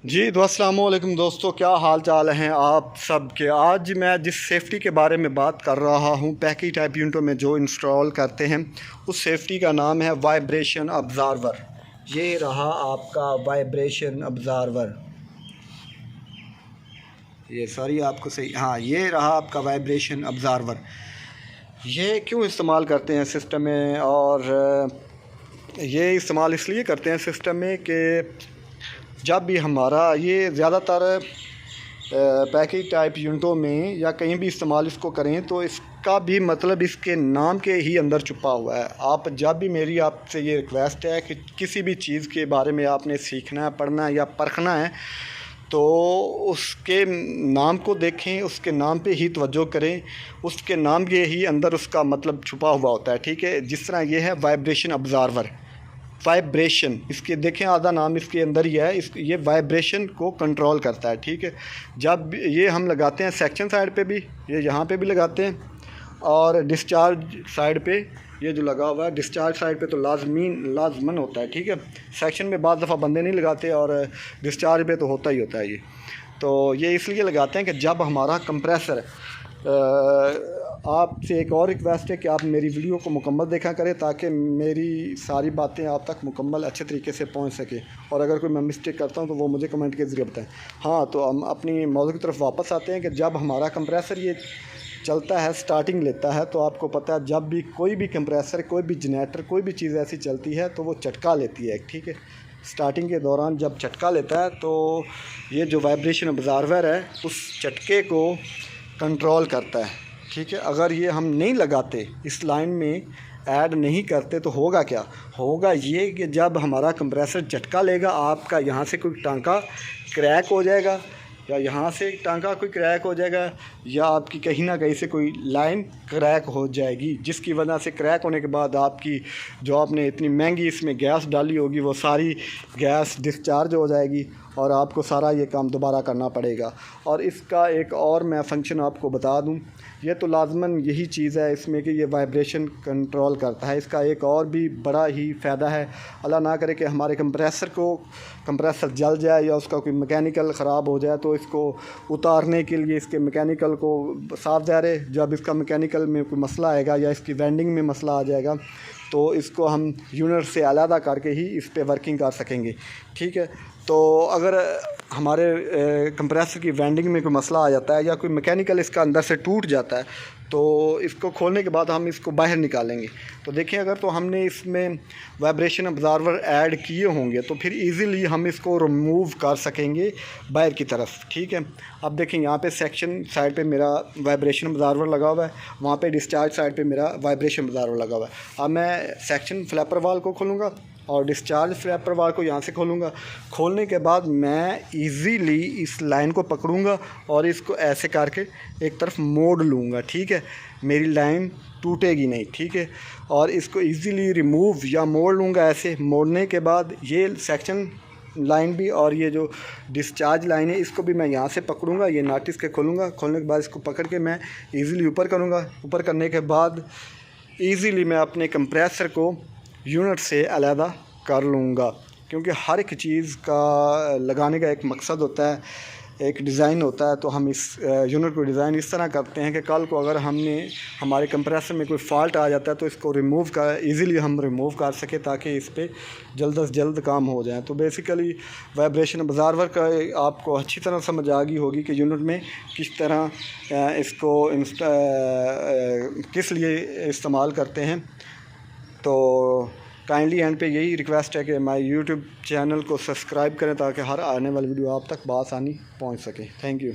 जी तो अस्सलाम वालेकुम दोस्तों, क्या हाल चाल हैं आप सब के। आज मैं जिस सेफ़्टी के बारे में बात कर रहा हूं, पैकी टाइप यूनिटों में जो इंस्टॉल करते हैं, उस सेफ़्टी का नाम है वाइब्रेशन ऑब्ज़र्वर। ये रहा आपका वाइब्रेशन ऑब्ज़र्वर। ये सॉरी आपको सही, हाँ ये रहा आपका वाइब्रेशन ऑब्ज़र्वर। ये क्यों इस्तेमाल करते हैं सिस्टम में, और ये इस्तेमाल इसलिए करते हैं सिस्टम में कि जब भी हमारा ये ज़्यादातर पैकेज टाइप यूनिटों में या कहीं भी इस्तेमाल इसको करें तो इसका भी मतलब इसके नाम के ही अंदर छुपा हुआ है। आप जब भी, मेरी आपसे ये रिक्वेस्ट है कि किसी भी चीज़ के बारे में आपने सीखना है, पढ़ना है या परखना है, तो उसके नाम को देखें, उसके नाम पे ही तवज्जो करें। उसके नाम के ही अंदर उसका मतलब छुपा हुआ होता है, ठीक है। जिस तरह ये है वाइब्रेशन ऑब्ज़र्वर, वाइब्रेशन, इसके देखें आधा नाम इसके अंदर ही है। ये वाइब्रेशन को कंट्रोल करता है, ठीक है। जब ये हम लगाते हैं सेक्शन साइड पे भी, ये यहाँ पे भी लगाते हैं, और डिस्चार्ज साइड पे ये जो लगा हुआ है, डिस्चार्ज साइड पे तो लाजमन होता है, ठीक है। सेक्शन में बाज़ दफ़ा बंदे नहीं लगाते और डिस्चार्ज पे तो होता ही होता है ये। तो ये इसलिए लगाते हैं कि जब हमारा कंप्रेसर, आपसे एक और रिक्वेस्ट है कि आप मेरी वीडियो को मुकम्मल देखा करें ताकि मेरी सारी बातें आप तक मुकम्मल अच्छे तरीके से पहुंच सके। और अगर कोई मैं मिस्टेक करता हूं तो वो मुझे कमेंट के ज़रिए बताएं। हाँ, तो हम अपनी मौजू की तरफ वापस आते हैं कि जब हमारा कंप्रेसर ये चलता है, स्टार्टिंग लेता है, तो आपको पता है जब भी कोई भी कंप्रेसर, कोई भी जनरेटर, कोई भी चीज़ ऐसी चलती है तो वो झटका लेती है, ठीक है। स्टार्टिंग के दौरान जब झटका लेता है तो ये जो वाइब्रेशन ऑब्ज़र्वर है उस झटके को कंट्रोल करता है, ठीक है। अगर ये हम नहीं लगाते, इस लाइन में ऐड नहीं करते, तो होगा क्या, होगा ये कि जब हमारा कंप्रेसर झटका लेगा, आपका यहाँ से कोई टांका क्रैक हो जाएगा, या यहाँ से टांका कोई क्रैक हो जाएगा, या आपकी कहीं ना कहीं से कोई लाइन क्रैक हो जाएगी, जिसकी वजह से क्रैक होने के बाद आपकी जो आपने इतनी महंगी इसमें गैस डाली होगी वो सारी गैस डिस्चार्ज हो जाएगी और आपको सारा ये काम दोबारा करना पड़ेगा। और इसका एक और मैं फंक्शन आपको बता दूं, ये तो लाजमन यही चीज़ है इसमें कि ये वाइब्रेशन कंट्रोल करता है। इसका एक और भी बड़ा ही फ़ायदा है, अल्लाह ना करे कि हमारे कंप्रेसर जल जाए या उसका कोई मैकेनिकल ख़राब हो जाए, तो इसको उतारने के लिए इसके मैकेनिकल को साफ ज़ाहिर है, जब इसका मैकेनिकल में कोई मसला आएगा या इसकी वेंडिंग में मसला आ जाएगा तो इसको हम यूनिट से अलहदा करके ही इस पे वर्किंग कर सकेंगे, ठीक है। तो अगर हमारे कंप्रेसर की वेंडिंग में कोई मसला आ जाता है या कोई मैकेनिकल इसका अंदर से टूट जाता है, तो इसको खोलने के बाद हम इसको बाहर निकालेंगे। तो देखिए, अगर तो हमने इसमें वाइब्रेशन ऑब्ज़र्वर ऐड किए होंगे तो फिर इजीली हम इसको रिमूव कर सकेंगे बाहर की तरफ, ठीक है। अब देखें, यहाँ पे सेक्शन साइड पे मेरा वाइब्रेशन ऑब्ज़र्वर लगा हुआ है, वहाँ पे डिस्चार्ज साइड पे मेरा वाइब्रेशन ऑब्ज़र्वर लगा हुआ है। अब मैं सेक्शन फ्लैपर वाल को खोलूँगा और डिस्चार्ज फ्लैपर वाल को यहाँ से खोलूँगा। खोलने के बाद मैं इजीली इस लाइन को पकड़ूँगा और इसको ऐसे करके एक तरफ मोड़ लूँगा, ठीक है। मेरी लाइन टूटेगी नहीं, ठीक है। और इसको इजीली रिमूव या मोड़ लूँगा। ऐसे मोड़ने के बाद ये सेक्शन लाइन भी और ये जो डिस्चार्ज लाइन है इसको भी मैं यहाँ से पकड़ूँगा, ये नाटिस के खोलूँगा। खोलने के बाद इसको पकड़ के मैं ईज़िली ऊपर करूँगा। ऊपर करने के बाद ईज़िली मैं अपने कंप्रेसर को यूनिट से अलहदा कर लूँगा, क्योंकि हर एक चीज़ का लगाने का एक मकसद होता है, एक डिज़ाइन होता है। तो हम इस यूनिट को डिज़ाइन इस तरह करते हैं कि कल को अगर हमारे कंप्रेसर में कोई फ़ॉल्ट आ जाता है तो इसको ईज़िली हम रिमूव कर सकें, ताकि इस पर जल्द से जल्द काम हो जाए। तो बेसिकली वाइब्रेशन ऑब्ज़र्वर का आपको अच्छी तरह समझ आ गई होगी कि यूनिट में किस तरह इसको किस लिए इस्तेमाल करते हैं। तो काइंडली एंड पे यही रिक्वेस्ट है कि हमारे यूट्यूब चैनल को सब्सक्राइब करें ताकि हर आने वाली वीडियो आप तक बआसानी पहुंच सके। Thank you.